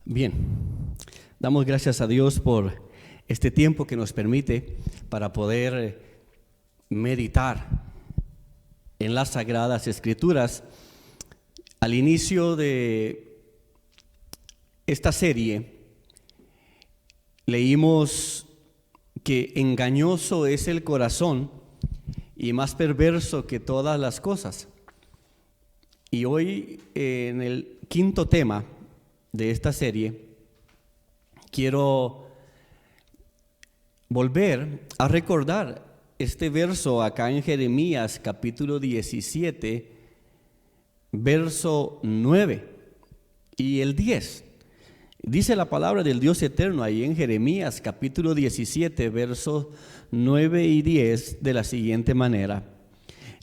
Bien, damos gracias a Dios por este tiempo que nos permite para poder meditar en las Sagradas Escrituras. Al inicio de esta serie leímos que engañoso es el corazón y más perverso que todas las cosas. Y hoy, en el quinto tema de esta serie, quiero volver a recordar este verso acá en Jeremías capítulo 17, verso 9 y el 10. Dice la palabra del Dios eterno ahí en Jeremías capítulo 17, versos 9 y 10 de la siguiente manera: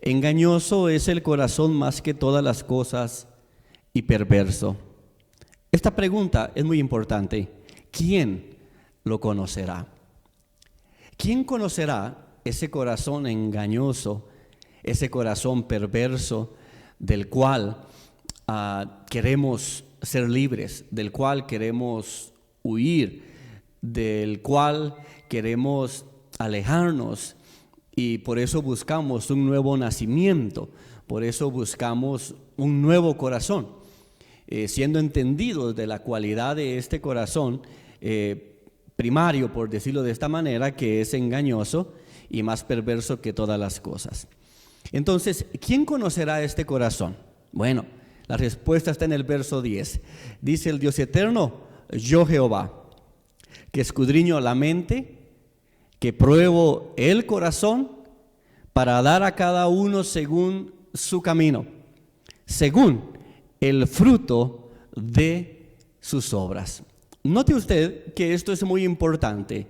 engañoso es el corazón más que todas las cosas y perverso. Esta pregunta es muy importante. ¿Quién lo conocerá? ¿Quién conocerá ese corazón engañoso, ese corazón perverso del cual queremos ser libres, del cual queremos huir, del cual queremos alejarnos? Y por eso buscamos un nuevo nacimiento, por eso buscamos un nuevo corazón, siendo entendidos de la cualidad de este corazón primario, por decirlo de esta manera, que es engañoso y más perverso que todas las cosas. Entonces, ¿quién conocerá este corazón? Bueno, la respuesta está en el verso 10. Dice el Dios eterno: yo Jehová, que escudriño la mente, que pruebo el corazón, para dar a cada uno según su camino, según el fruto de sus obras. Note usted que esto es muy importante.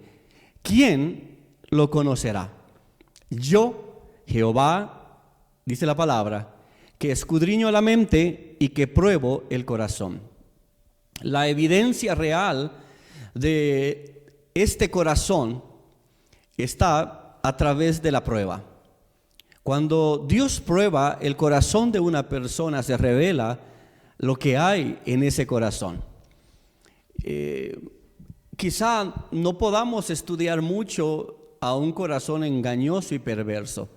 ¿Quién lo conocerá? Yo, Jehová, dice la palabra, que escudriño la mente y que pruebo el corazón. La evidencia real de este corazón está a través de la prueba. Cuando Dios prueba el corazón de una persona, se revela lo que hay en ese corazón. Quizá no podamos estudiar mucho a un corazón engañoso y perverso.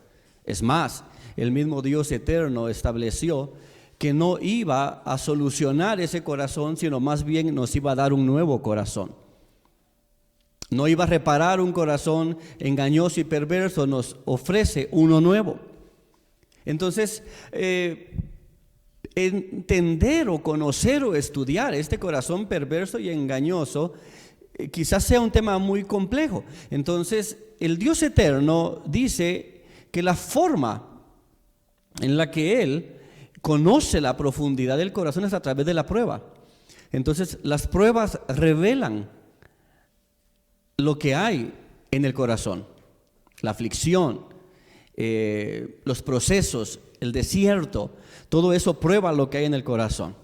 Es más, el mismo Dios eterno estableció que no iba a solucionar ese corazón, sino más bien nos iba a dar un nuevo corazón. No iba a reparar un corazón engañoso y perverso, nos ofrece uno nuevo. Entonces, entender o conocer o estudiar este corazón perverso y engañoso quizás sea un tema muy complejo. Entonces, el Dios eterno dice que la forma en la que Él conoce la profundidad del corazón es a través de la prueba. Entonces, las pruebas revelan lo que hay en el corazón, la aflicción, los procesos, el desierto, todo eso prueba lo que hay en el corazón.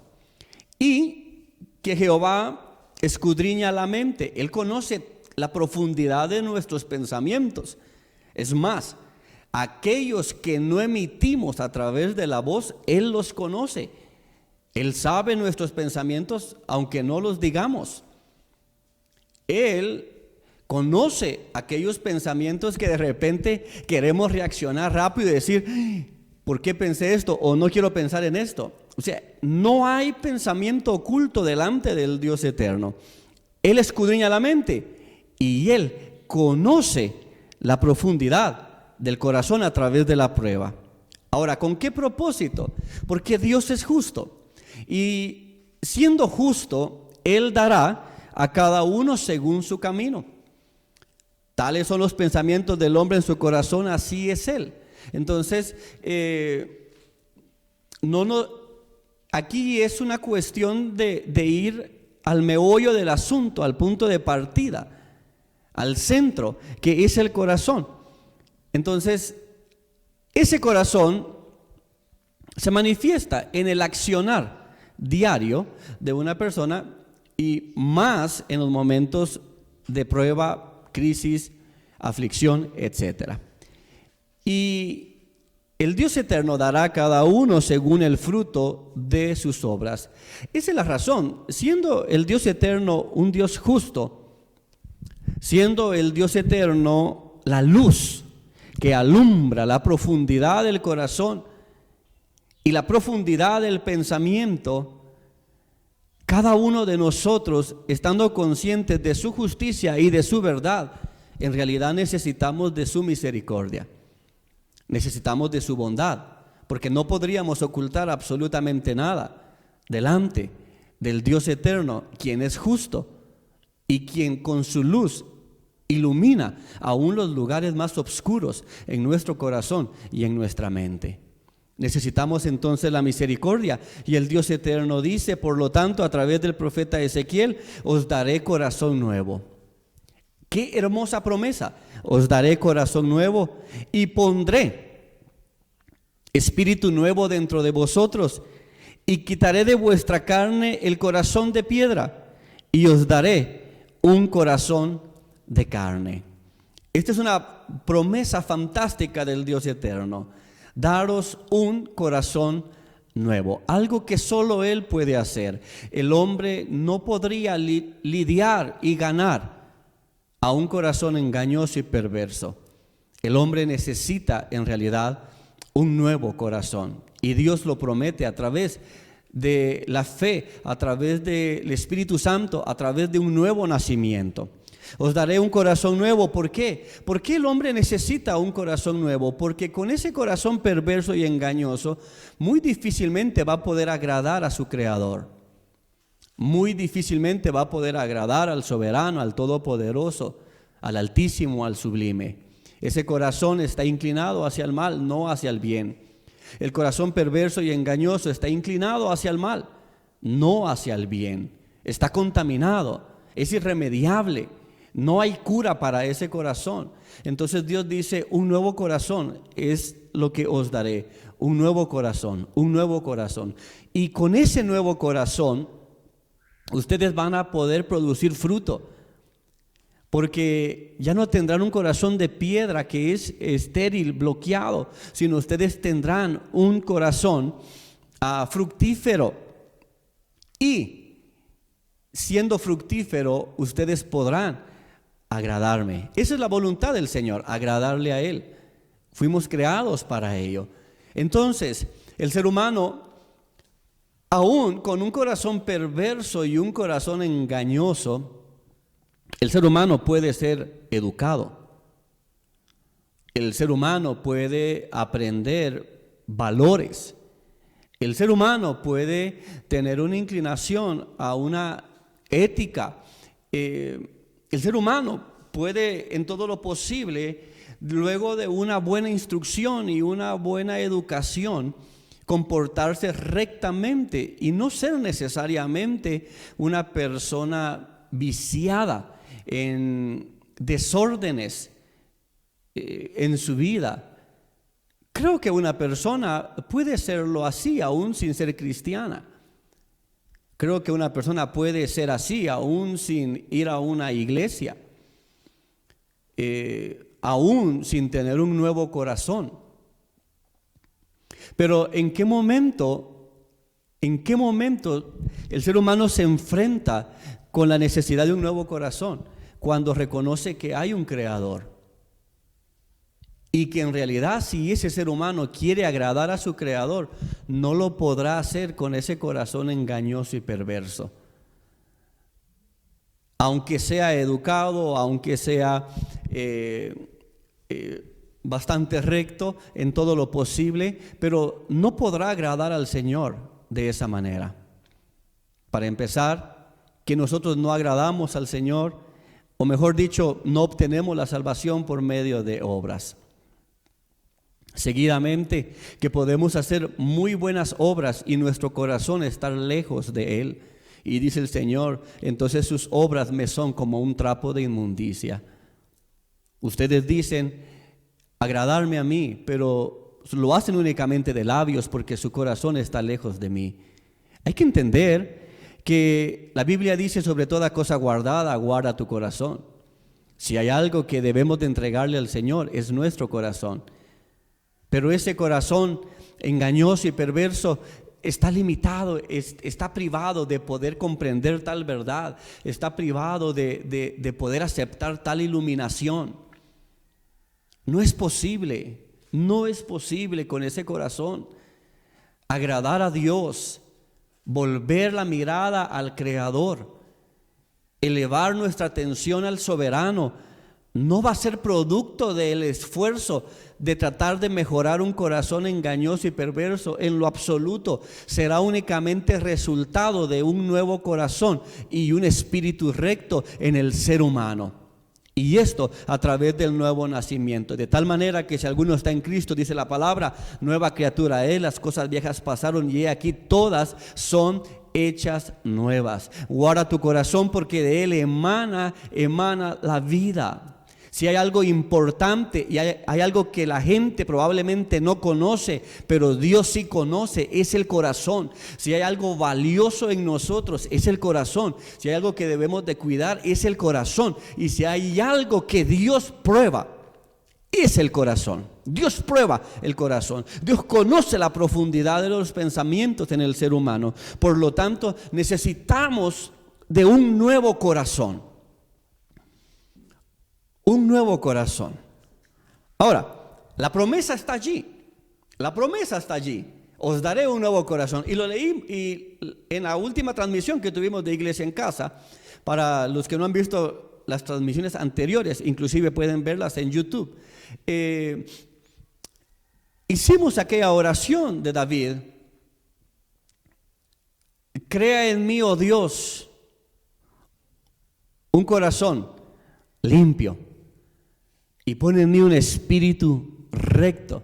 Y que Jehová escudriña la mente, Él conoce la profundidad de nuestros pensamientos. Es más, aquellos que no emitimos a través de la voz, Él los conoce. Él sabe nuestros pensamientos, aunque no los digamos. Él conoce aquellos pensamientos que de repente queremos reaccionar rápido y decir: ¿por qué pensé esto? O no quiero pensar en esto. O sea, no hay pensamiento oculto delante del Dios eterno. Él escudriña la mente y Él conoce la profundidad del corazón a través de la prueba. Ahora, ¿con qué propósito? Porque Dios es justo. Y siendo justo, Él dará a cada uno según su camino. Tales son los pensamientos del hombre en su corazón, así es él. Entonces, aquí es una cuestión de ir al meollo del asunto, al punto de partida, al centro, que es el corazón. Entonces, ese corazón se manifiesta en el accionar diario de una persona, y más en los momentos de prueba, crisis, aflicción, etc. Y el Dios eterno dará a cada uno según el fruto de sus obras. Esa es la razón. Siendo el Dios eterno un Dios justo, siendo el Dios eterno la luz que alumbra la profundidad del corazón y la profundidad del pensamiento, cada uno de nosotros, estando conscientes de su justicia y de su verdad, en realidad necesitamos de su misericordia. Necesitamos de su bondad, porque no podríamos ocultar absolutamente nada delante del Dios eterno, quien es justo y quien con su luz ilumina aún los lugares más oscuros en nuestro corazón y en nuestra mente. Necesitamos entonces la misericordia, y el Dios eterno dice, por lo tanto, a través del profeta Ezequiel, os daré corazón nuevo. Qué hermosa promesa. Os daré corazón nuevo y pondré espíritu nuevo dentro de vosotros, y quitaré de vuestra carne el corazón de piedra y os daré un corazón de carne. Esta es una promesa fantástica del Dios eterno. Daros un corazón nuevo, algo que solo Él puede hacer. El hombre no podría lidiar y ganar a un corazón engañoso y perverso. El hombre necesita en realidad un nuevo corazón, y Dios lo promete a través de la fe, a través del Espíritu Santo, a través de un nuevo nacimiento. Os daré un corazón nuevo. ¿Por qué? ¿Por qué el hombre necesita un corazón nuevo? Porque con ese corazón perverso y engañoso, muy difícilmente va a poder agradar a su Creador. Muy difícilmente va a poder agradar al soberano, al todopoderoso, al altísimo, al sublime. Ese corazón está inclinado hacia el mal, no hacia el bien. El corazón perverso y engañoso está inclinado hacia el mal, no hacia el bien. Está contaminado, es irremediable. No hay cura para ese corazón. Entonces Dios dice, un nuevo corazón es lo que os daré. Un nuevo corazón, un nuevo corazón. Y con ese nuevo corazón, ustedes van a poder producir fruto, porque ya no tendrán un corazón de piedra que es estéril, bloqueado, sino ustedes tendrán un corazón fructífero. Y siendo fructífero, ustedes podrán agradarme. Esa es la voluntad del Señor, agradarle a Él. Fuimos creados para ello. Entonces, el ser humano, aún con un corazón perverso y un corazón engañoso, el ser humano puede ser educado. El ser humano puede aprender valores. El ser humano puede tener una inclinación a una ética. El ser humano puede, en todo lo posible, luego de una buena instrucción y una buena educación, comportarse rectamente y no ser necesariamente una persona viciada en desórdenes en su vida. Creo que una persona puede serlo así aún sin ser cristiana. Creo que una persona puede ser así aún sin ir a una iglesia, aún sin tener un nuevo corazón. Pero ¿en qué momento el ser humano se enfrenta con la necesidad de un nuevo corazón? Cuando reconoce que hay un creador y que en realidad, si ese ser humano quiere agradar a su creador, no lo podrá hacer con ese corazón engañoso y perverso. Aunque sea educado, aunque sea bastante recto en todo lo posible, pero no podrá agradar al Señor de esa manera. Para empezar, que nosotros no agradamos al Señor, o mejor dicho, no obtenemos la salvación por medio de obras. Seguidamente, que podemos hacer muy buenas obras y nuestro corazón estar lejos de Él. Y dice el Señor, entonces sus obras me son como un trapo de inmundicia. Ustedes dicen agradarme a mí, pero lo hacen únicamente de labios porque su corazón está lejos de mí. Hay que entender que la Biblia dice, sobre toda cosa guardada, guarda tu corazón. Si hay algo que debemos de entregarle al Señor, es nuestro corazón. Pero ese corazón engañoso y perverso está limitado, está privado de poder comprender tal verdad, está privado de poder aceptar tal iluminación. No es posible con ese corazón agradar a Dios, volver la mirada al Creador, elevar nuestra atención al soberano. No va a ser producto del esfuerzo de tratar de mejorar un corazón engañoso y perverso. En lo absoluto será únicamente resultado de un nuevo corazón y un espíritu recto en el ser humano. Y esto a través del nuevo nacimiento. De tal manera que si alguno está en Cristo, dice la palabra, nueva criatura es, las cosas viejas pasaron y he aquí todas son hechas nuevas. Guarda tu corazón porque de él emana la vida. Si hay algo importante y hay algo que la gente probablemente no conoce, pero Dios sí conoce, es el corazón. Si hay algo valioso en nosotros, es el corazón. Si hay algo que debemos de cuidar, es el corazón. Y si hay algo que Dios prueba, es el corazón. Dios prueba el corazón. Dios conoce la profundidad de los pensamientos en el ser humano. Por lo tanto, necesitamos de un nuevo corazón. Un nuevo corazón. Ahora, la promesa está allí. La promesa está allí. Os daré un nuevo corazón. Y lo leí en la última transmisión que tuvimos de Iglesia en Casa. Para los que no han visto las transmisiones anteriores, inclusive pueden verlas en YouTube. Hicimos aquella oración de David. Crea en mí, oh Dios, un corazón limpio. Y pone en mí un espíritu recto.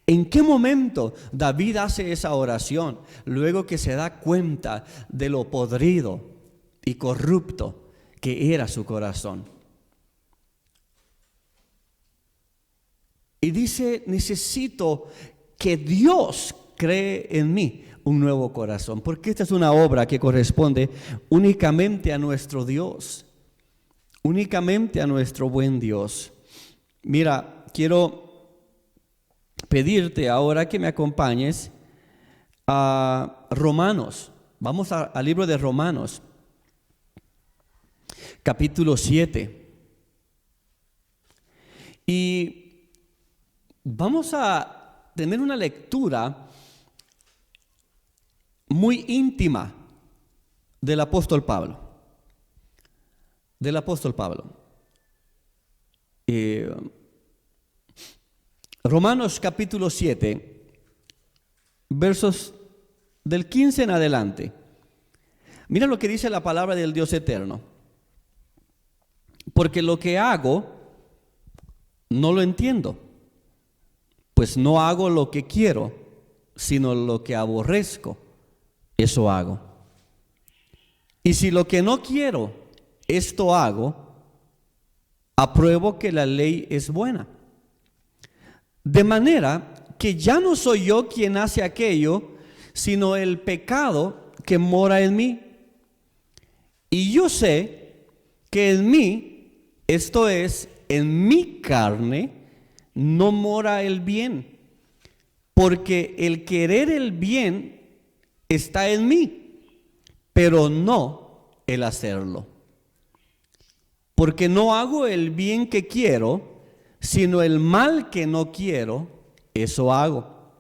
¿En qué momento David hace esa oración? Luego que se da cuenta de lo podrido y corrupto que era su corazón. Y dice, necesito que Dios cree en mí un nuevo corazón. Porque esta es una obra que corresponde únicamente a nuestro Dios. Únicamente a nuestro buen Dios. Mira, quiero pedirte ahora que me acompañes a Romanos. Vamos al libro de Romanos, capítulo 7. Y vamos a tener una lectura muy íntima del apóstol Pablo. Del apóstol Pablo. Romanos capítulo 7, versos del 15 en adelante. Mira lo que dice la palabra del Dios eterno. Porque lo que hago no lo entiendo, pues no hago lo que quiero, sino lo que aborrezco, eso hago. Y si lo que no quiero, esto hago, apruebo que la ley es buena. De manera que ya no soy yo quien hace aquello, sino el pecado que mora en mí. Y yo sé que en mí, esto es, en mi carne, no mora el bien. Porque el querer el bien está en mí, pero no el hacerlo. Porque no hago el bien que quiero, sino el mal que no quiero, eso hago.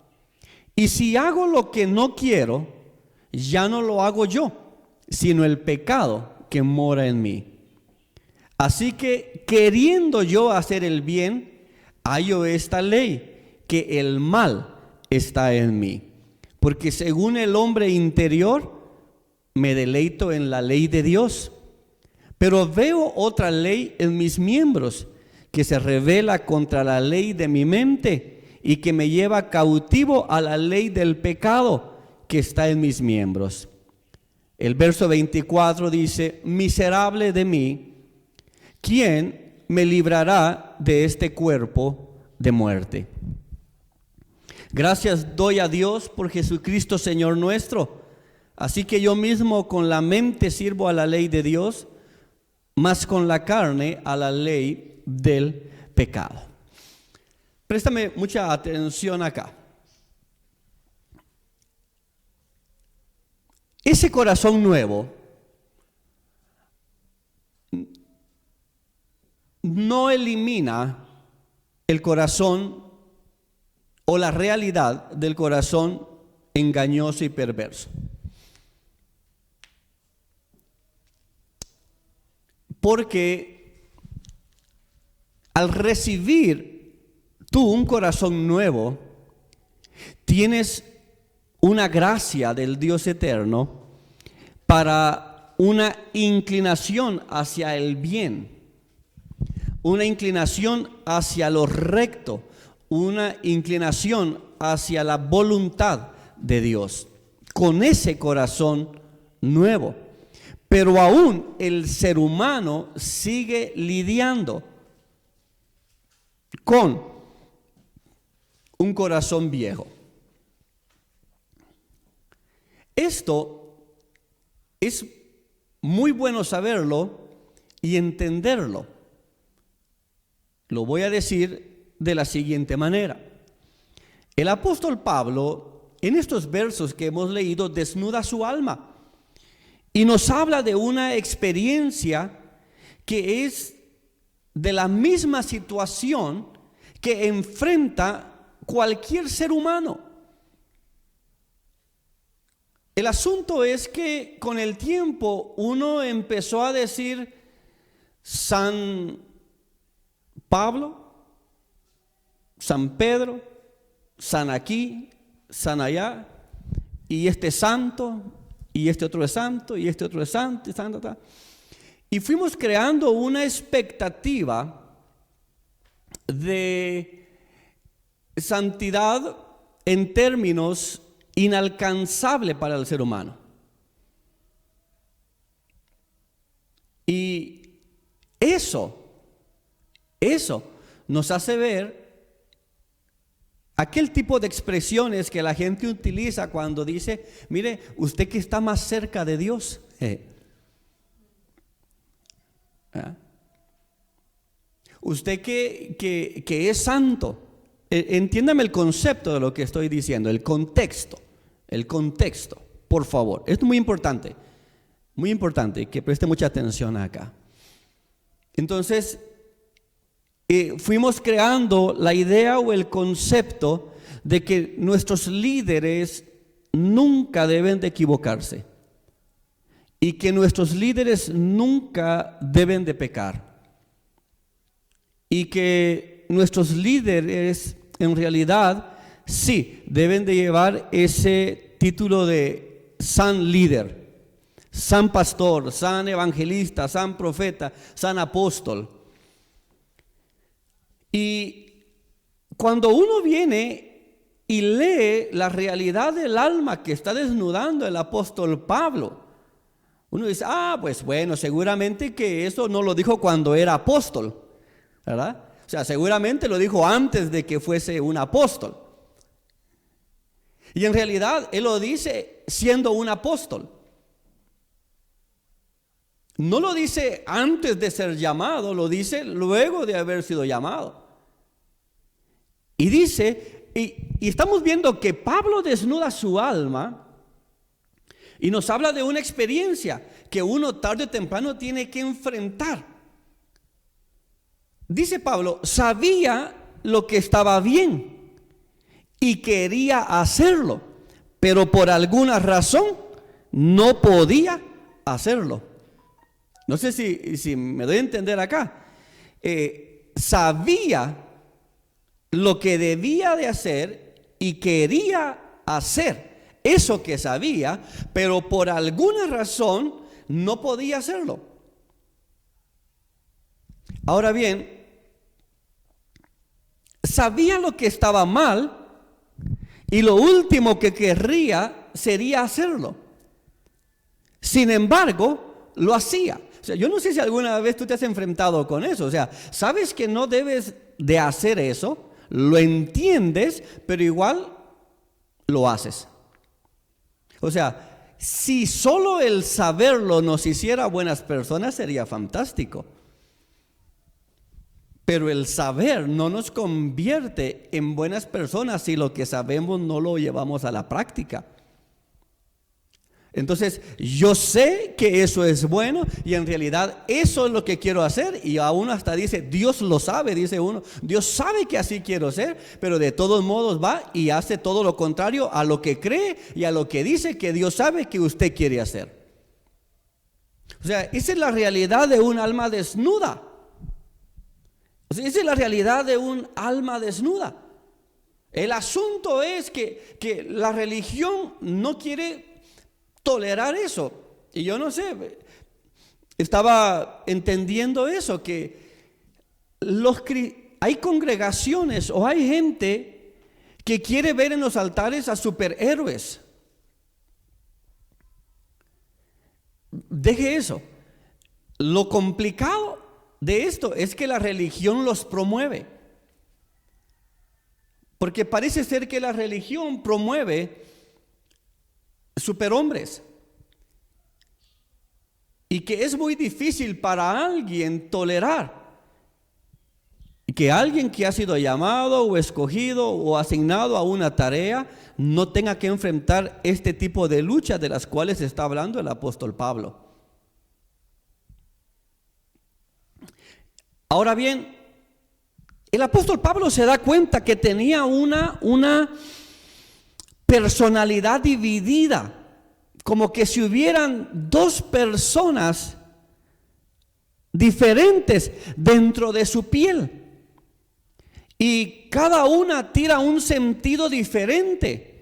Y si hago lo que no quiero, ya no lo hago yo, sino el pecado que mora en mí. Así que queriendo yo hacer el bien, hallo esta ley, que el mal está en mí. Porque según el hombre interior, me deleito en la ley de Dios. Pero veo otra ley en mis miembros que se revela contra la ley de mi mente y que me lleva cautivo a la ley del pecado que está en mis miembros. El verso 24 dice, miserable de mí, ¿quién me librará de este cuerpo de muerte? Gracias doy a Dios por Jesucristo Señor nuestro. Así que yo mismo con la mente sirvo a la ley de Dios, mas con la carne a la ley del pecado. Préstame mucha atención acá. Ese corazón nuevo no elimina el corazón o la realidad del corazón engañoso y perverso. Porque al recibir tú un corazón nuevo, tienes una gracia del Dios eterno para una inclinación hacia el bien, una inclinación hacia lo recto, una inclinación hacia la voluntad de Dios, con ese corazón nuevo. Pero aún el ser humano sigue lidiando con un corazón viejo. Esto es muy bueno saberlo y entenderlo. Lo voy a decir de la siguiente manera. El apóstol Pablo, en estos versos que hemos leído, desnuda su alma y nos habla de una experiencia que es de la misma situación que enfrenta cualquier ser humano. El asunto es que con el tiempo uno empezó a decir: San Pablo, San Pedro, San aquí, San allá, y este santo, y este otro es santo, y este otro es santo, y santo. Y fuimos creando una expectativa de santidad en términos inalcanzable para el ser humano. Y eso nos hace ver aquel tipo de expresiones que la gente utiliza cuando dice: mire, usted que está más cerca de Dios. Usted que es santo. Entiéndame el concepto de lo que estoy diciendo, el contexto, por favor. Esto es muy importante que preste mucha atención acá. Entonces, fuimos creando la idea o el concepto de que nuestros líderes nunca deben de equivocarse y que nuestros líderes nunca deben de pecar y que nuestros líderes en realidad sí deben de llevar ese título de san líder, san pastor, san evangelista, san profeta, san apóstol. Y cuando uno viene y lee la realidad del alma que está desnudando el apóstol Pablo, uno dice: pues bueno, seguramente que eso no lo dijo cuando era apóstol, ¿verdad? O sea, seguramente lo dijo antes de que fuese un apóstol. Y en realidad él lo dice siendo un apóstol. No lo dice antes de ser llamado, lo dice luego de haber sido llamado. Y dice, y estamos viendo que Pablo desnuda su alma y nos habla de una experiencia que uno tarde o temprano tiene que enfrentar. Dice Pablo: sabía lo que estaba bien y quería hacerlo, pero por alguna razón no podía hacerlo. No sé si me doy a entender acá. Sabía lo que debía de hacer y quería hacer eso que sabía, pero por alguna razón no podía hacerlo. Ahora bien, sabía lo que estaba mal y lo último que querría sería hacerlo. Sin embargo, lo hacía. O sea, yo no sé si alguna vez tú te has enfrentado con eso. O sea, sabes que no debes de hacer eso, lo entiendes, pero igual lo haces. O sea, si solo el saberlo nos hiciera buenas personas, sería fantástico. Pero el saber no nos convierte en buenas personas si lo que sabemos no lo llevamos a la práctica. Entonces, yo sé que eso es bueno y en realidad eso es lo que quiero hacer, y a uno hasta dice, Dios lo sabe, dice uno, Dios sabe que así quiero ser, pero de todos modos va y hace todo lo contrario a lo que cree y a lo que dice que Dios sabe que usted quiere hacer. O sea, esa es la realidad de un alma desnuda. O sea, esa es la realidad de un alma desnuda. El asunto es que la religión no quiere tolerar eso. Y yo no sé, estaba entendiendo eso, que hay congregaciones o hay gente que quiere ver en los altares a superhéroes. Deje eso. Lo complicado de esto es que la religión los promueve. Porque parece ser que la religión promueve superhombres, y que es muy difícil para alguien tolerar que alguien que ha sido llamado o escogido o asignado a una tarea no tenga que enfrentar este tipo de luchas de las cuales está hablando el apóstol Pablo. Ahora bien, el apóstol Pablo se da cuenta que tenía una personalidad dividida, como que si hubieran dos personas diferentes dentro de su piel, y cada una tira un sentido diferente,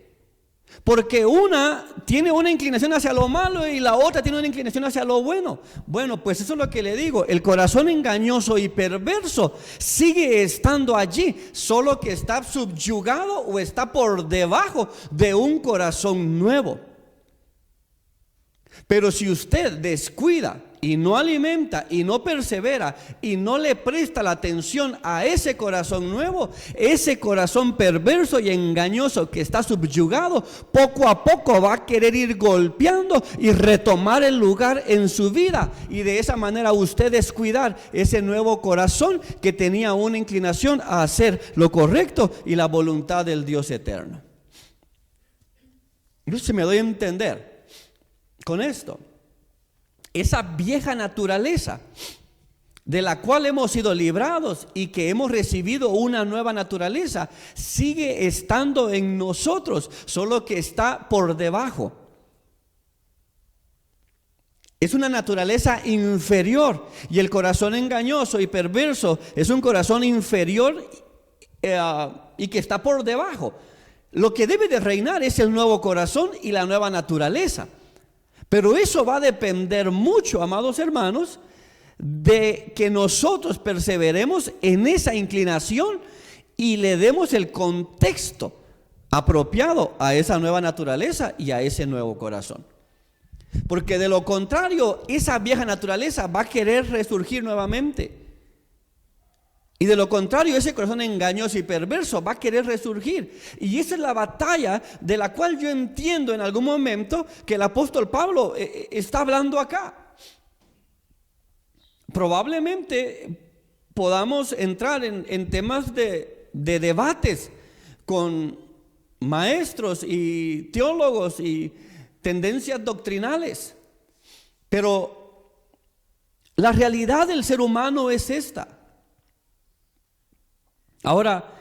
porque una tiene una inclinación hacia lo malo y la otra tiene una inclinación hacia lo bueno. Bueno, pues eso es lo que le digo, el corazón engañoso y perverso sigue estando allí, solo que está subyugado o está por debajo de un corazón nuevo. Pero si usted descuida y no alimenta y no persevera y no le presta la atención a ese corazón nuevo, ese corazón perverso y engañoso que está subyugado, poco a poco va a querer ir golpeando y retomar el lugar en su vida, y de esa manera usted descuidar ese nuevo corazón que tenía una inclinación a hacer lo correcto y la voluntad del Dios eterno. Yo se me doy a entender con esto. Esa vieja naturaleza de la cual hemos sido librados y que hemos recibido una nueva naturaleza sigue estando en nosotros, solo que está por debajo. Es una naturaleza inferior, y el corazón engañoso y perverso es un corazón inferior y que está por debajo. Lo que debe de reinar es el nuevo corazón y la nueva naturaleza. Pero eso va a depender mucho, amados hermanos, de que nosotros perseveremos en esa inclinación y le demos el contexto apropiado a esa nueva naturaleza y a ese nuevo corazón. Porque de lo contrario, esa vieja naturaleza va a querer resurgir nuevamente. Y de lo contrario, ese corazón engañoso y perverso va a querer resurgir. Y esa es la batalla de la cual yo entiendo en algún momento que el apóstol Pablo está hablando acá. Probablemente podamos entrar en temas de debates con maestros y teólogos y tendencias doctrinales. Pero la realidad del ser humano es esta. Ahora,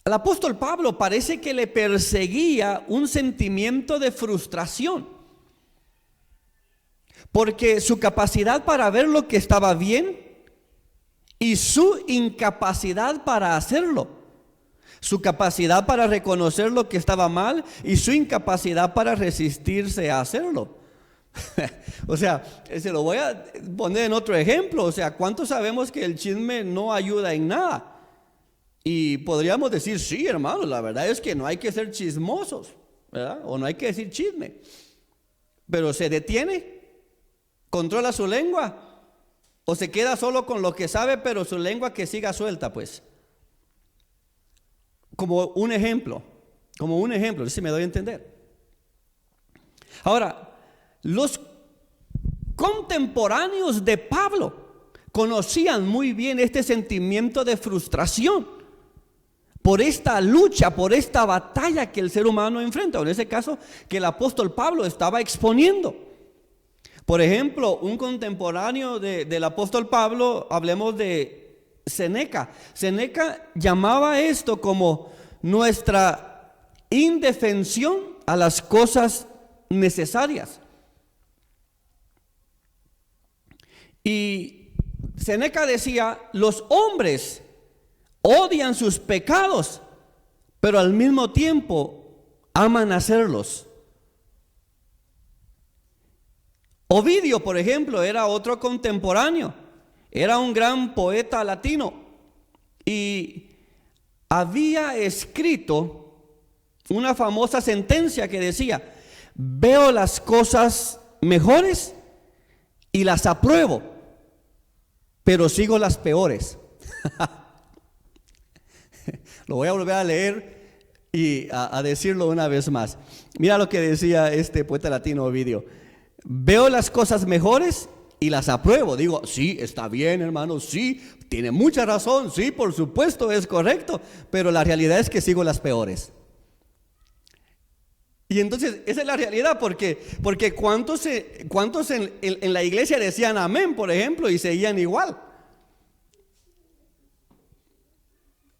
al apóstol Pablo parece que le perseguía un sentimiento de frustración, porque su capacidad para ver lo que estaba bien y su incapacidad para hacerlo, su capacidad para reconocer lo que estaba mal y su incapacidad para resistirse a hacerlo. O sea, se lo voy a poner en otro ejemplo. O sea, ¿cuántos sabemos que el chisme no ayuda en nada? Y podríamos decir, sí, hermano, la verdad es que no hay que ser chismosos, ¿verdad? O no hay que decir chisme. Pero se detiene, controla su lengua, o se queda solo con lo que sabe, pero su lengua que siga suelta, pues. Como un ejemplo, si me doy a entender. Ahora, los contemporáneos de Pablo conocían muy bien este sentimiento de frustración por esta lucha, por esta batalla que el ser humano enfrenta, o en ese caso que el apóstol Pablo estaba exponiendo. Por ejemplo, un contemporáneo del apóstol Pablo, hablemos de Séneca. Séneca llamaba esto como nuestra indefensión a las cosas necesarias. Y Séneca decía, los hombres odian sus pecados, pero al mismo tiempo aman hacerlos. Ovidio, por ejemplo, era otro contemporáneo, era un gran poeta latino y había escrito una famosa sentencia que decía: veo las cosas mejores y las apruebo, pero sigo las peores. Lo voy a volver a leer y a decirlo una vez más. Mira lo que decía este poeta latino Ovidio: veo las cosas mejores y las apruebo. Digo, sí, está bien, hermano, sí, tiene mucha razón, sí, por supuesto, es correcto, pero la realidad es que sigo las peores. Y entonces esa es la realidad, porque ¿cuántos en la iglesia decían amén, por ejemplo, y seguían igual?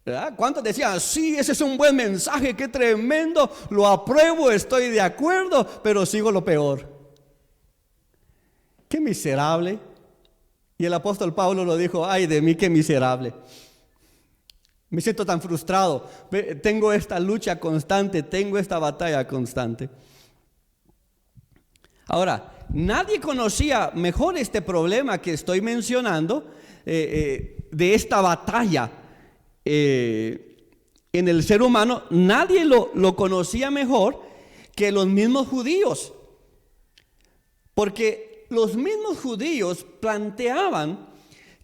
¿Verdad? ¿Cuántos decían, sí, ese es un buen mensaje, qué tremendo, lo apruebo, estoy de acuerdo, pero sigo lo peor? Qué miserable. Y el apóstol Pablo lo dijo: ay de mí, qué miserable. Me siento tan frustrado, tengo esta lucha constante, tengo esta batalla constante. Ahora, nadie conocía mejor este problema que estoy mencionando, de esta batalla en el ser humano. Nadie lo conocía mejor que los mismos judíos, porque los mismos judíos planteaban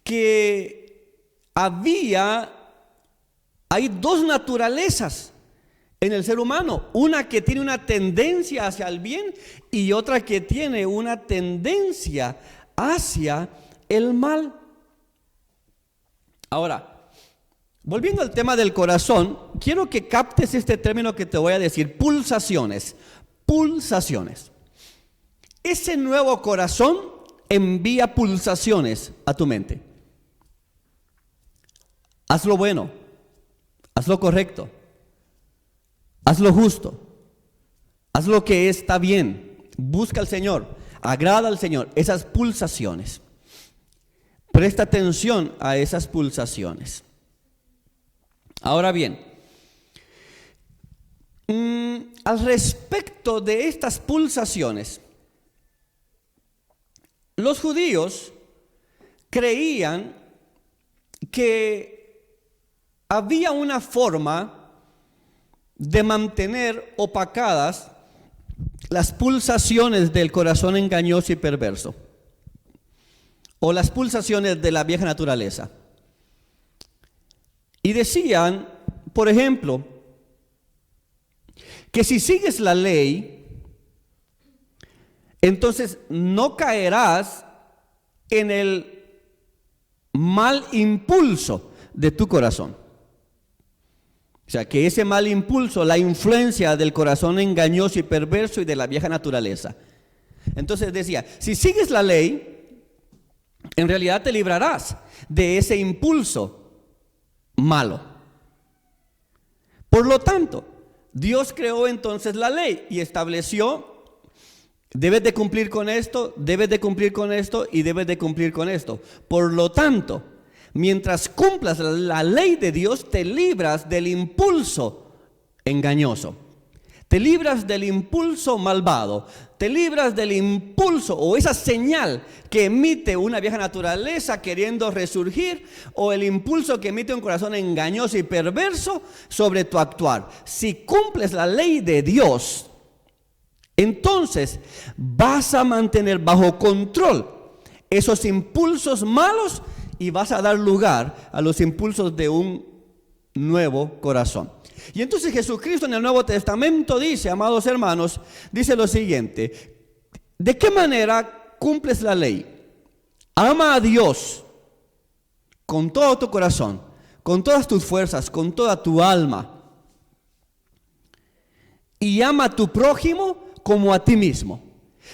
que hay dos naturalezas en el ser humano, una que tiene una tendencia hacia el bien y otra que tiene una tendencia hacia el mal. Ahora, volviendo al tema del corazón, quiero que captes este término que te voy a decir: pulsaciones. Pulsaciones. Ese nuevo corazón envía pulsaciones a tu mente. Haz lo bueno, haz lo correcto, haz lo justo, haz lo que está bien, busca al Señor, agrada al Señor. Esas pulsaciones, presta atención a esas pulsaciones. Ahora bien, al respecto de estas pulsaciones, los judíos creían que había una forma de mantener opacadas las pulsaciones del corazón engañoso y perverso, o las pulsaciones de la vieja naturaleza. Y decían, por ejemplo, que si sigues la ley, entonces no caerás en el mal impulso de tu corazón. O sea, que ese mal impulso, la influencia del corazón engañoso y perverso y de la vieja naturaleza. Entonces decía, si sigues la ley, en realidad te librarás de ese impulso malo. Por lo tanto, Dios creó entonces la ley y estableció: debes de cumplir con esto, debes de cumplir con esto y debes de cumplir con esto. Por lo tanto, mientras cumplas la ley de Dios, te libras del impulso engañoso, te libras del impulso malvado, te libras del impulso o esa señal que emite una vieja naturaleza queriendo resurgir, o el impulso que emite un corazón engañoso y perverso sobre tu actuar. Si cumples la ley de Dios, entonces vas a mantener bajo control esos impulsos malos y vas a dar lugar a los impulsos de un nuevo corazón. Y entonces Jesucristo en el Nuevo Testamento dice, amados hermanos, dice lo siguiente: ¿de qué manera cumples la ley? Ama a Dios con todo tu corazón, con todas tus fuerzas, con toda tu alma. Y ama a tu prójimo como a ti mismo.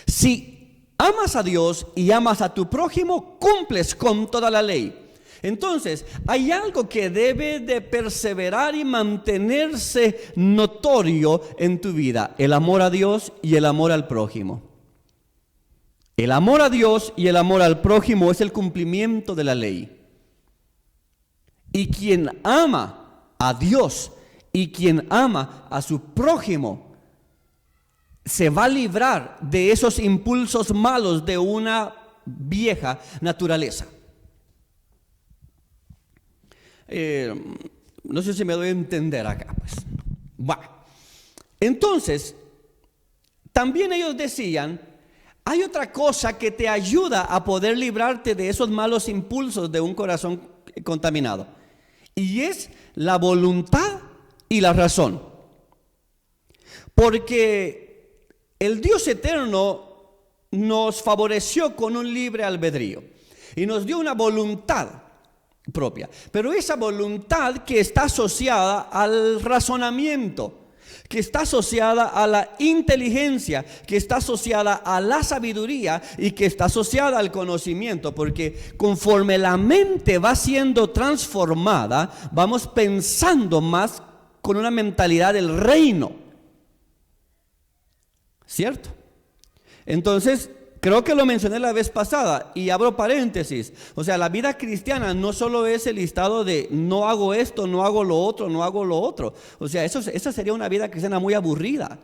Si amas a Dios y amas a tu prójimo, cumples con toda la ley. Entonces, hay algo que debe de perseverar y mantenerse notorio en tu vida: el amor a Dios y el amor al prójimo. El amor a Dios y el amor al prójimo es el cumplimiento de la ley. Y quien ama a Dios y quien ama a su prójimo se va a librar de esos impulsos malos de una vieja naturaleza. No sé si me doy a entender acá, pues. Entonces, también ellos decían, hay otra cosa que te ayuda a poder librarte de esos malos impulsos de un corazón contaminado, y es la voluntad y la razón. Porque el Dios eterno nos favoreció con un libre albedrío y nos dio una voluntad propia, pero esa voluntad que está asociada al razonamiento, que está asociada a la inteligencia, que está asociada a la sabiduría y que está asociada al conocimiento, porque conforme la mente va siendo transformada, vamos pensando más con una mentalidad del reino, ¿cierto? Entonces, creo que lo mencioné la vez pasada y abro paréntesis. O sea, la vida cristiana no solo es el listado de no hago esto, no hago lo otro, no hago lo otro. O sea, esa sería una vida cristiana muy aburrida.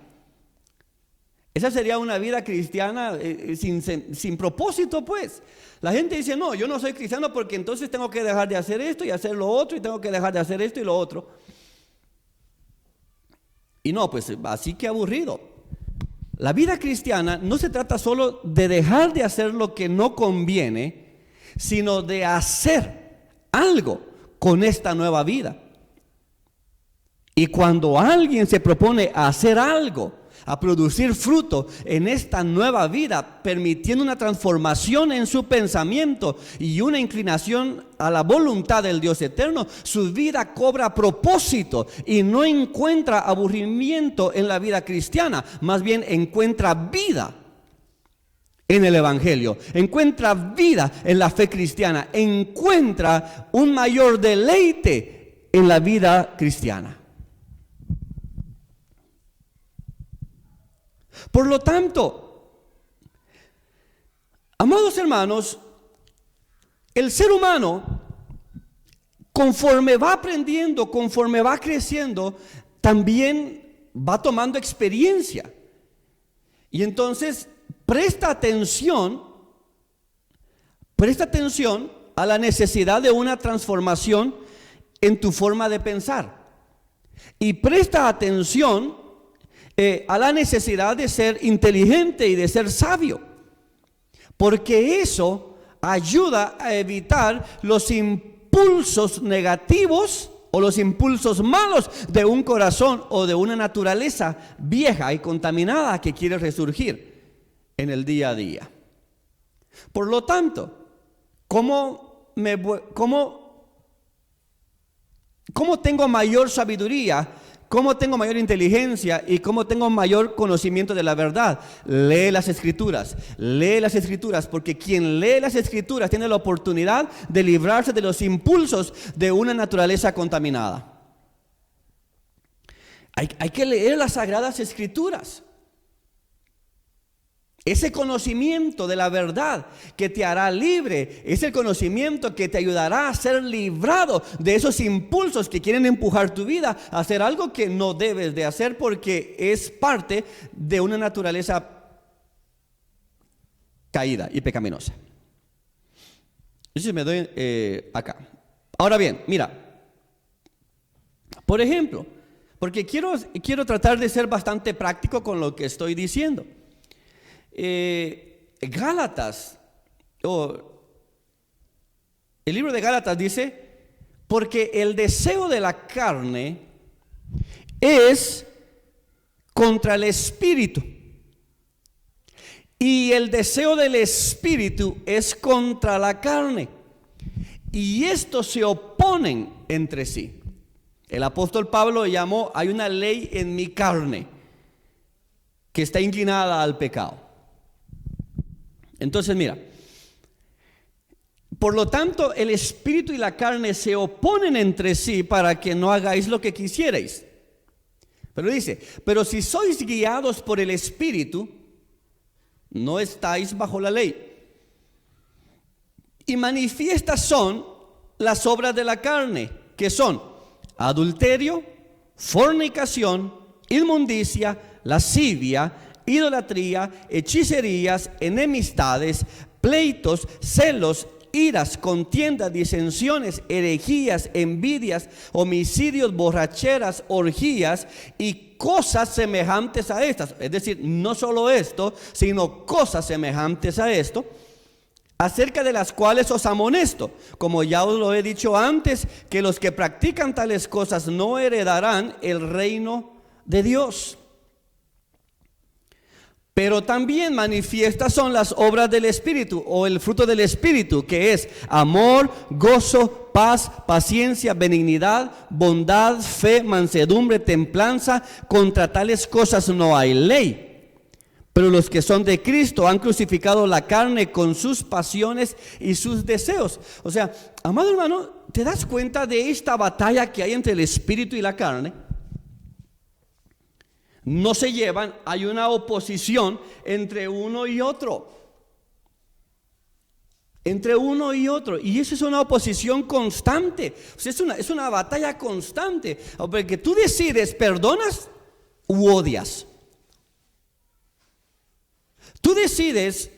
Esa sería una vida cristiana sin propósito, pues. La gente dice, no, yo no soy cristiano porque entonces tengo que dejar de hacer esto y hacer lo otro, y tengo que dejar de hacer esto y lo otro. Y no, pues así que aburrido. La vida cristiana no se trata solo de dejar de hacer lo que no conviene, sino de hacer algo con esta nueva vida. Y cuando alguien se propone a hacer algo, a producir fruto en esta nueva vida, permitiendo una transformación en su pensamiento y una inclinación a la voluntad del Dios eterno, su vida cobra propósito y no encuentra aburrimiento en la vida cristiana, más bien encuentra vida en el Evangelio, encuentra vida en la fe cristiana, encuentra un mayor deleite en la vida cristiana. Por lo tanto, amados hermanos, el ser humano, conforme va aprendiendo, conforme va creciendo, también va tomando experiencia. Y entonces presta atención a la necesidad de una transformación en tu forma de pensar. Y presta atención a la necesidad de ser inteligente y de ser sabio, porque eso ayuda a evitar los impulsos negativos o los impulsos malos de un corazón o de una naturaleza vieja y contaminada que quiere resurgir en el día a día. Por lo tanto, ¿cómo tengo mayor sabiduría? ¿Cómo tengo mayor inteligencia y cómo tengo mayor conocimiento de la verdad? Lee las Escrituras, porque quien lee las Escrituras tiene la oportunidad de librarse de los impulsos de una naturaleza contaminada. Hay que leer las Sagradas Escrituras. Ese conocimiento de la verdad que te hará libre es el conocimiento que te ayudará a ser librado de esos impulsos que quieren empujar tu vida a hacer algo que no debes de hacer porque es parte de una naturaleza caída y pecaminosa. Eso me doy acá. Ahora bien, mira, por ejemplo, porque quiero tratar de ser bastante práctico con lo que estoy diciendo. Gálatas, el libro de Gálatas dice, porque el deseo de la carne es contra el espíritu y el deseo del espíritu es contra la carne, y estos se oponen entre sí. El apóstol Pablo llamó, hay una ley en mi carne que está inclinada al pecado. Entonces mira, por lo tanto el espíritu y la carne se oponen entre sí para que no hagáis lo que quisierais. Pero dice, pero si sois guiados por el espíritu, no estáis bajo la ley. Y manifiestas son las obras de la carne, que son adulterio, fornicación, inmundicia, lascivia, idolatría, hechicerías, enemistades, pleitos, celos, iras, contiendas, disensiones, herejías, envidias, homicidios, borracheras, orgías y cosas semejantes a estas. Es decir, no solo esto, sino cosas semejantes a esto, acerca de las cuales os amonesto, como ya os lo he dicho antes, que los que practican tales cosas no heredarán el reino de Dios. Pero también manifiestas son las obras del Espíritu, o el fruto del Espíritu, que es amor, gozo, paz, paciencia, benignidad, bondad, fe, mansedumbre, templanza. Contra tales cosas no hay ley. Pero los que son de Cristo han crucificado la carne con sus pasiones y sus deseos. O sea, amado hermano, ¿te das cuenta de esta batalla que hay entre el espíritu y la carne? No se llevan, hay una oposición entre uno y otro. Entre uno y otro. Y eso es una oposición constante. O sea, es una batalla constante. Porque tú decides, ¿perdonas u odias? Tú decides,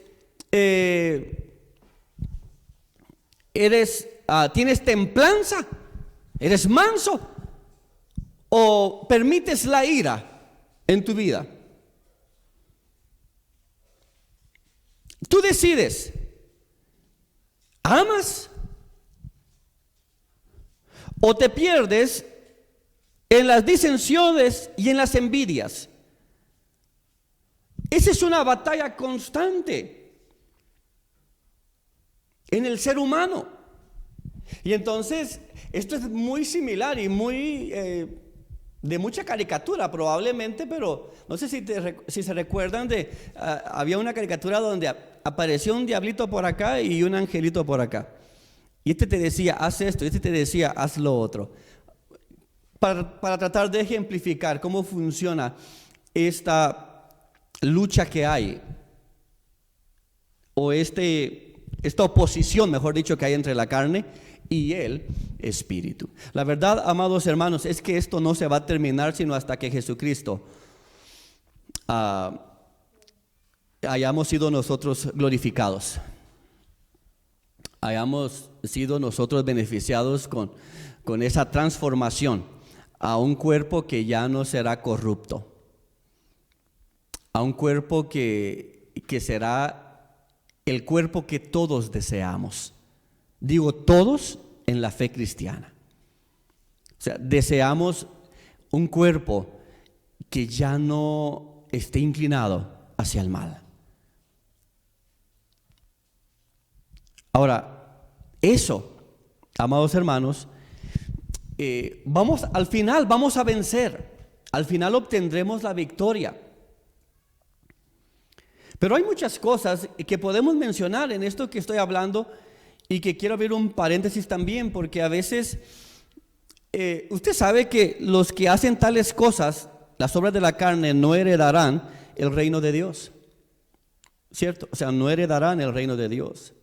tienes templanza, eres manso, o permites la ira en tu vida. Tú decides, ¿amas o te pierdes en las disensiones y en las envidias? Esa es una batalla constante en el ser humano. Y entonces, esto es muy similar y muy de mucha caricatura probablemente, pero no sé si se recuerdan había una caricatura donde apareció un diablito por acá y un angelito por acá. Y este te decía, haz esto, y este te decía, haz lo otro. Para tratar de ejemplificar cómo funciona esta lucha que hay, o esta oposición, mejor dicho, que hay entre la carne y el espíritu. La verdad, amados hermanos, es que esto no se va a terminar sino hasta que Jesucristo hayamos sido nosotros glorificados, hayamos sido nosotros beneficiados con esa transformación a un cuerpo que ya no será corrupto, a un cuerpo que será el cuerpo que todos deseamos. Digo todos en la fe cristiana. O sea, deseamos un cuerpo que ya no esté inclinado hacia el mal. Ahora, eso, amados hermanos, al final vamos a vencer. Al final obtendremos la victoria. Pero hay muchas cosas que podemos mencionar en esto que estoy hablando y que quiero abrir un paréntesis también, porque a veces usted sabe que los que hacen tales cosas, las obras de la carne, no heredarán el reino de Dios, ¿cierto? O sea, no heredarán el reino de Dios.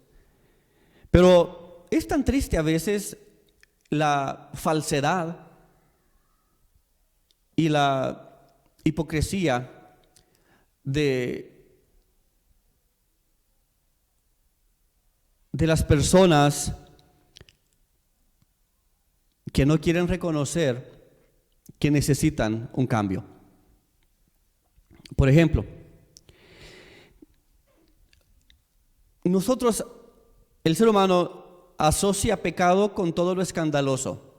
Pero es tan triste a veces la falsedad y la hipocresía de las personas que no quieren reconocer que necesitan un cambio. Por ejemplo, nosotros, el ser humano, asocia pecado con todo lo escandaloso.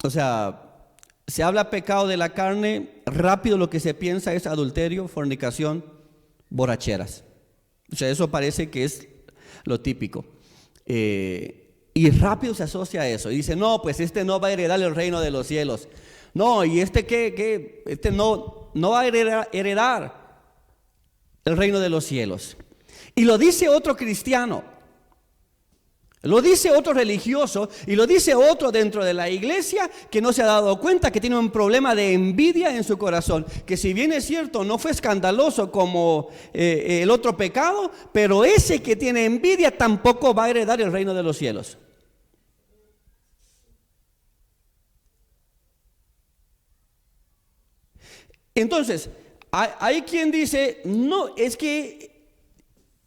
O sea, se habla pecado de la carne, rápido lo que se piensa es adulterio, fornicación, borracheras. O sea, eso parece que es lo típico. Y rápido se asocia a eso. Y dice, no, pues este no va a heredar el reino de los cielos. No, y este no va a heredar el reino de los cielos. Y lo dice otro cristiano. Lo dice otro religioso y lo dice otro dentro de la iglesia que no se ha dado cuenta que tiene un problema de envidia en su corazón. Que si bien es cierto, no fue escandaloso como el otro pecado, pero ese que tiene envidia tampoco va a heredar el reino de los cielos. Entonces, hay quien dice, no, es que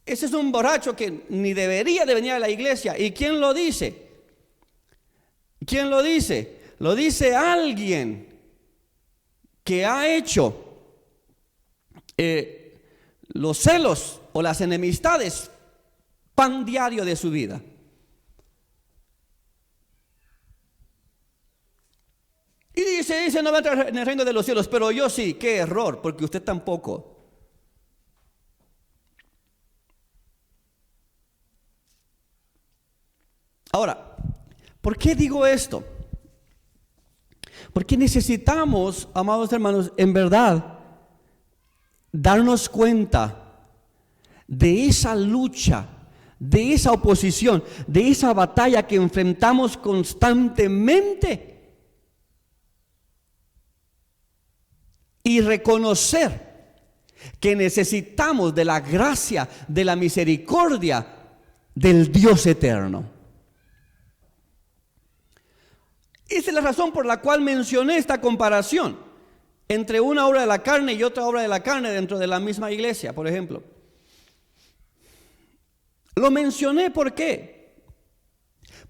ese es un borracho que ni debería de venir a la iglesia. ¿Y quién lo dice? ¿Quién lo dice? Lo dice alguien que ha hecho los celos o las enemistades pan diario de su vida. Y dice, no va a entrar en el reino de los cielos, pero yo sí. Qué error, porque usted tampoco. Ahora, ¿por qué digo esto? Porque necesitamos, amados hermanos, en verdad, darnos cuenta de esa lucha, de esa oposición, de esa batalla que enfrentamos constantemente y reconocer que necesitamos de la gracia, de la misericordia del Dios eterno. Esa es la razón por la cual mencioné esta comparación entre una obra de la carne y otra obra de la carne dentro de la misma iglesia, por ejemplo. Lo mencioné, ¿por qué?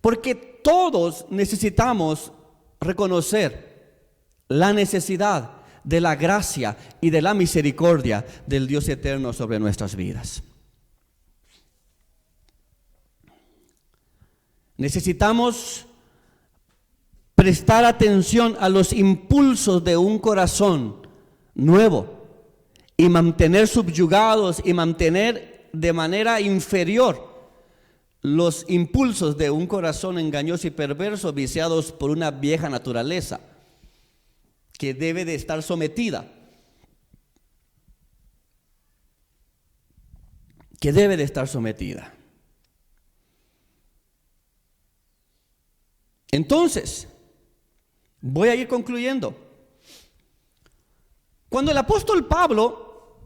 Porque todos necesitamos reconocer la necesidad de la gracia y de la misericordia del Dios eterno sobre nuestras vidas. Necesitamos prestar atención a los impulsos de un corazón nuevo y mantener subyugados y mantener de manera inferior los impulsos de un corazón engañoso y perverso, viciados por una vieja naturaleza que debe de estar sometida, Entonces, voy a ir concluyendo. Cuando el apóstol Pablo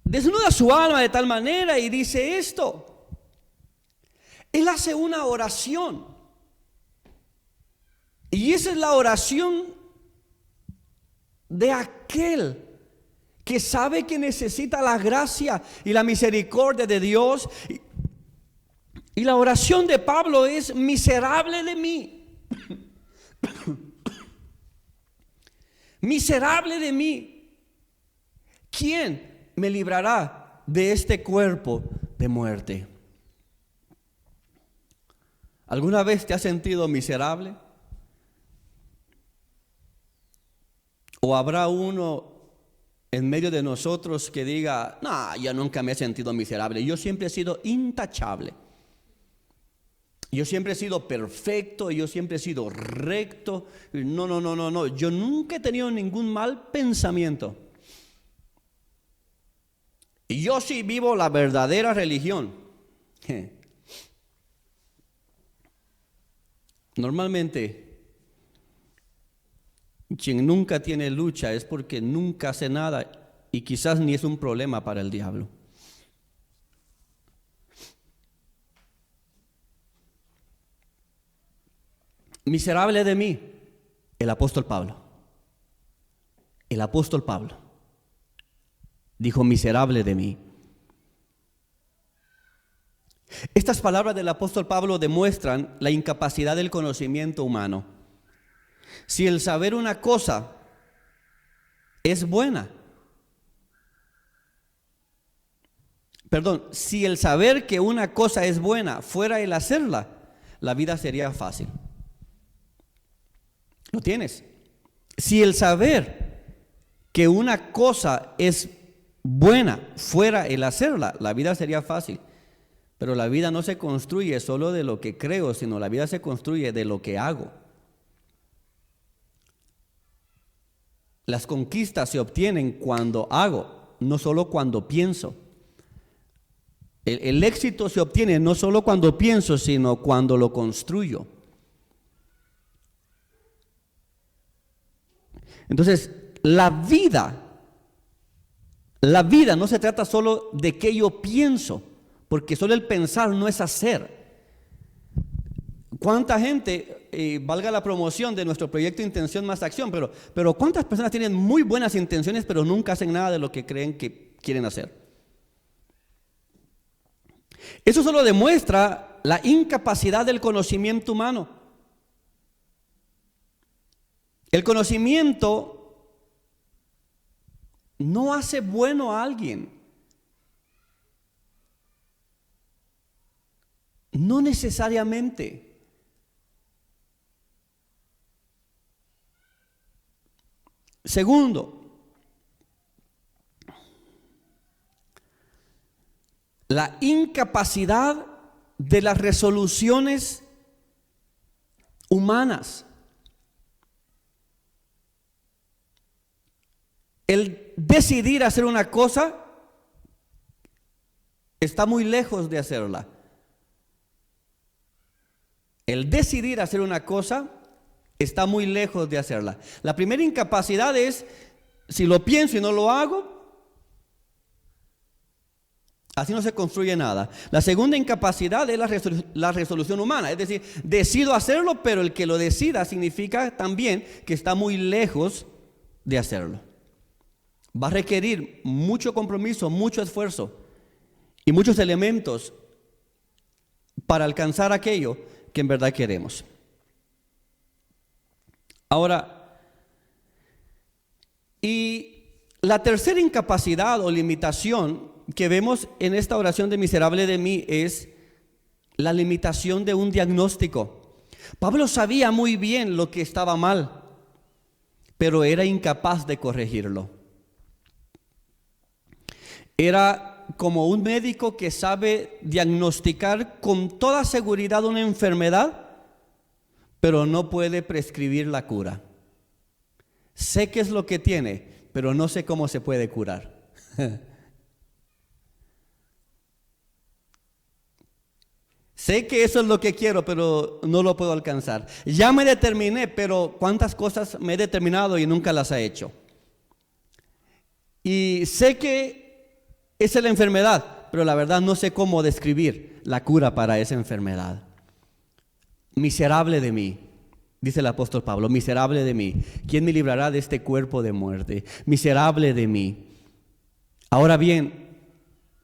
desnuda su alma de tal manera y dice esto, él hace una oración. Y esa es la oración de aquel que sabe que necesita la gracia y la misericordia de Dios. Y la oración de Pablo es: miserable de mí. Miserable de mí, ¿quién me librará de este cuerpo de muerte? ¿Alguna vez te has sentido miserable? ¿O habrá uno en medio de nosotros que diga: no, yo nunca me he sentido miserable, yo siempre he sido intachable? Yo siempre he sido perfecto, yo siempre he sido recto. No, yo nunca he tenido ningún mal pensamiento. Y yo sí vivo la verdadera religión. Normalmente, quien nunca tiene lucha es porque nunca hace nada y quizás ni es un problema para el diablo. Miserable de mí, el apóstol Pablo. El apóstol Pablo dijo: miserable de mí. Estas palabras del apóstol Pablo demuestran la incapacidad del conocimiento humano. Si el saber una cosa es buena, si el saber que una cosa es buena fuera el hacerla, la vida sería fácil. ¿Lo tienes? Si el saber que una cosa es buena fuera el hacerla, la vida sería fácil. Pero la vida no se construye solo de lo que creo, sino la vida se construye de lo que hago. Las conquistas se obtienen cuando hago, no solo cuando pienso. El éxito se obtiene no solo cuando pienso, sino cuando lo construyo. Entonces, la vida no se trata solo de qué yo pienso, porque solo el pensar no es hacer. ¿Cuánta gente, valga la promoción de nuestro proyecto Intención más Acción, pero cuántas personas tienen muy buenas intenciones, pero nunca hacen nada de lo que creen que quieren hacer? Eso solo demuestra la incapacidad del conocimiento humano. El conocimiento no hace bueno a alguien. No necesariamente. Segundo, la incapacidad de las resoluciones humanas. El decidir hacer una cosa está muy lejos de hacerla. El decidir hacer una cosa está muy lejos de hacerla. La primera incapacidad es, si lo pienso y no lo hago, así no se construye nada. La segunda incapacidad es la resolución humana, es decir, decido hacerlo, pero el que lo decida significa también que está muy lejos de hacerlo. Va a requerir mucho compromiso, mucho esfuerzo y muchos elementos para alcanzar aquello que en verdad queremos. Ahora, y la tercera incapacidad o limitación que vemos en esta oración de miserable de mí es la limitación de un diagnóstico. Pablo sabía muy bien lo que estaba mal, pero era incapaz de corregirlo. Era como un médico que sabe diagnosticar con toda seguridad una enfermedad, pero no puede prescribir la cura. Sé qué es lo que tiene, pero no sé cómo se puede curar. Sé que eso es lo que quiero, pero no lo puedo alcanzar. Ya me determiné, pero ¿cuántas cosas me he determinado y nunca las he hecho? Y sé que esa es la enfermedad, pero la verdad no sé cómo describir la cura para esa enfermedad. Miserable de mí, dice el apóstol Pablo, miserable de mí. ¿Quién me librará de este cuerpo de muerte? Miserable de mí. Ahora bien,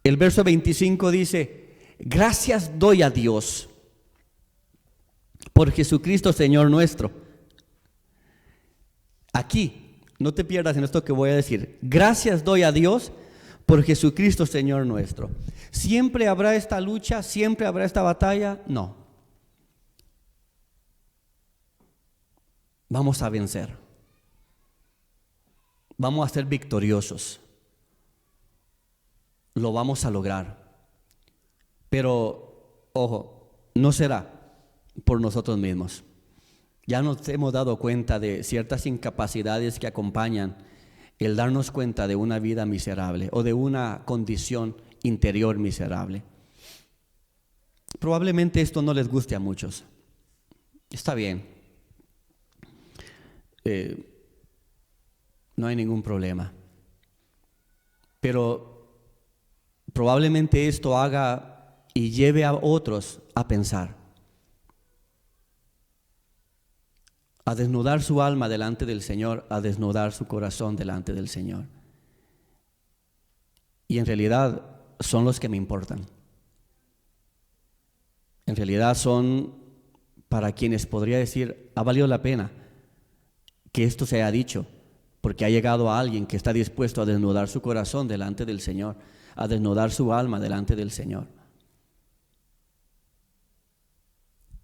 el verso 25 dice: gracias doy a Dios por Jesucristo Señor nuestro. Aquí, no te pierdas en esto que voy a decir. Gracias doy a Dios por Jesucristo Señor nuestro. ¿Siempre habrá esta lucha? ¿Siempre habrá esta batalla? No. Vamos a vencer. Vamos a ser victoriosos. Lo vamos a lograr. Pero, ojo, no será por nosotros mismos. Ya nos hemos dado cuenta de ciertas incapacidades que acompañan el darnos cuenta de una vida miserable o de una condición interior miserable. Probablemente esto no les guste a muchos. Está bien. No hay ningún problema. Pero probablemente esto haga y lleve a otros a pensar, a desnudar su alma delante del Señor, a desnudar su corazón delante del Señor. Y en realidad son los que me importan. En realidad son para quienes podría decir, ha valido la pena que esto se haya dicho, porque ha llegado a alguien que está dispuesto a desnudar su corazón delante del Señor, a desnudar su alma delante del Señor.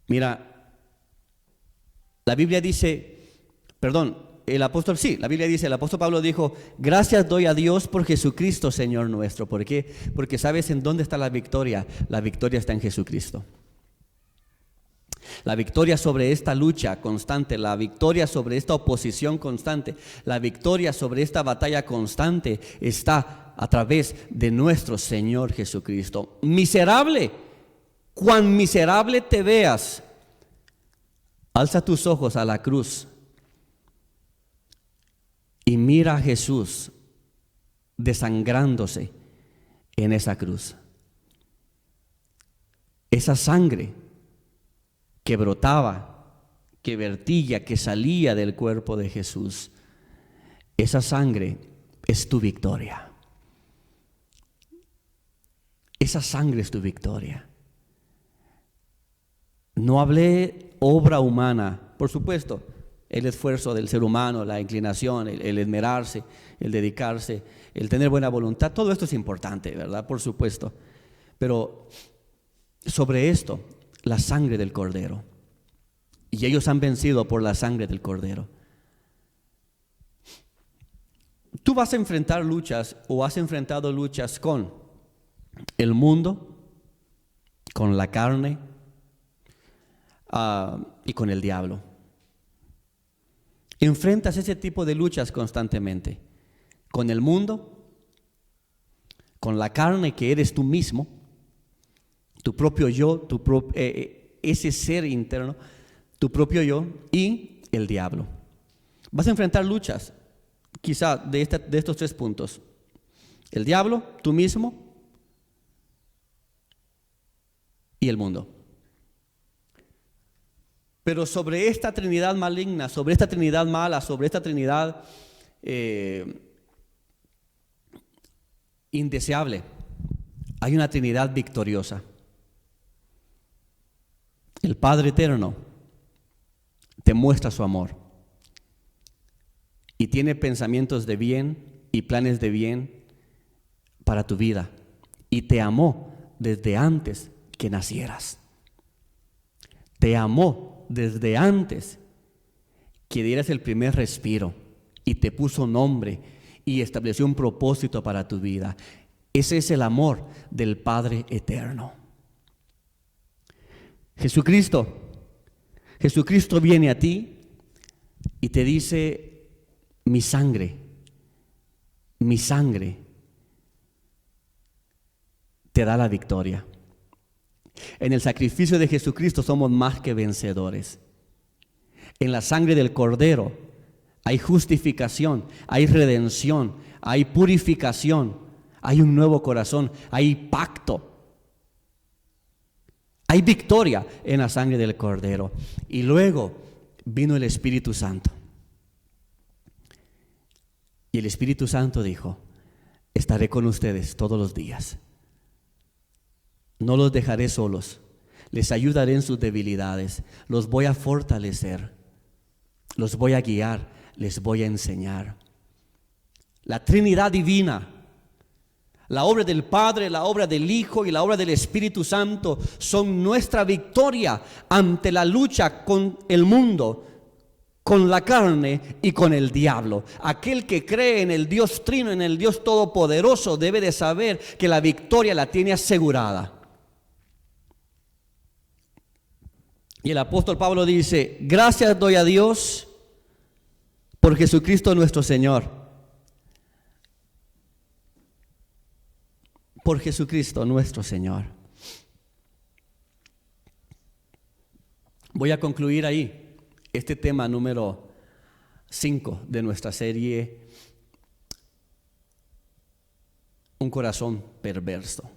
Mira, la Biblia dice, el apóstol, sí, la Biblia dice, el apóstol Pablo dijo, gracias doy a Dios por Jesucristo, Señor nuestro. ¿Por qué? Porque ¿sabes en dónde está la victoria? La victoria está en Jesucristo. La victoria sobre esta lucha constante, la victoria sobre esta oposición constante, la victoria sobre esta batalla constante está a través de nuestro Señor Jesucristo. Miserable, cuán miserable te veas, alza tus ojos a la cruz y mira a Jesús desangrándose en esa cruz. Esa sangre que brotaba, que vertía, que salía del cuerpo de Jesús, esa sangre es tu victoria. Esa sangre es tu victoria. No hablé obra humana, por supuesto, el esfuerzo del ser humano, la inclinación, el esmerarse, el dedicarse, el tener buena voluntad, todo esto es importante, ¿verdad? Por supuesto. Pero sobre esto, la sangre del Cordero. Y ellos han vencido por la sangre del Cordero. Tú vas a enfrentar luchas o has enfrentado luchas con el mundo, con la carne y con el diablo. Enfrentas ese tipo de luchas constantemente. Con el mundo, con la carne que eres tú mismo, tu propio yo, ese ser interno, tu propio yo y el diablo. Vas a enfrentar luchas, quizá de estos 3 puntos. El diablo, tú mismo y el mundo. Pero sobre esta Trinidad maligna, sobre esta Trinidad mala, sobre esta Trinidad indeseable, hay una Trinidad victoriosa. El Padre Eterno te muestra su amor y tiene pensamientos de bien y planes de bien para tu vida y te amó desde antes que nacieras. Te amó desde antes que dieras el primer respiro y te puso nombre y estableció un propósito para tu vida. Ese es el amor del Padre Eterno. Jesucristo viene a ti y te dice, mi sangre te da la victoria. En el sacrificio de Jesucristo somos más que vencedores. En la sangre del Cordero hay justificación, hay redención, hay purificación, hay un nuevo corazón, hay pacto. Hay victoria en la sangre del Cordero. Y luego vino el Espíritu Santo. Y el Espíritu Santo dijo, estaré con ustedes todos los días. No los dejaré solos. Les ayudaré en sus debilidades. Los voy a fortalecer. Los voy a guiar. Les voy a enseñar. La Trinidad divina, la obra del Padre, la obra del Hijo y la obra del Espíritu Santo son nuestra victoria ante la lucha con el mundo, con la carne y con el diablo. Aquel que cree en el Dios Trino, en el Dios Todopoderoso, debe de saber que la victoria la tiene asegurada. Y el apóstol Pablo dice, gracias doy a Dios por Jesucristo nuestro Señor. Por Jesucristo nuestro Señor. Voy a concluir ahí este tema número 5 de nuestra serie Un corazón perverso.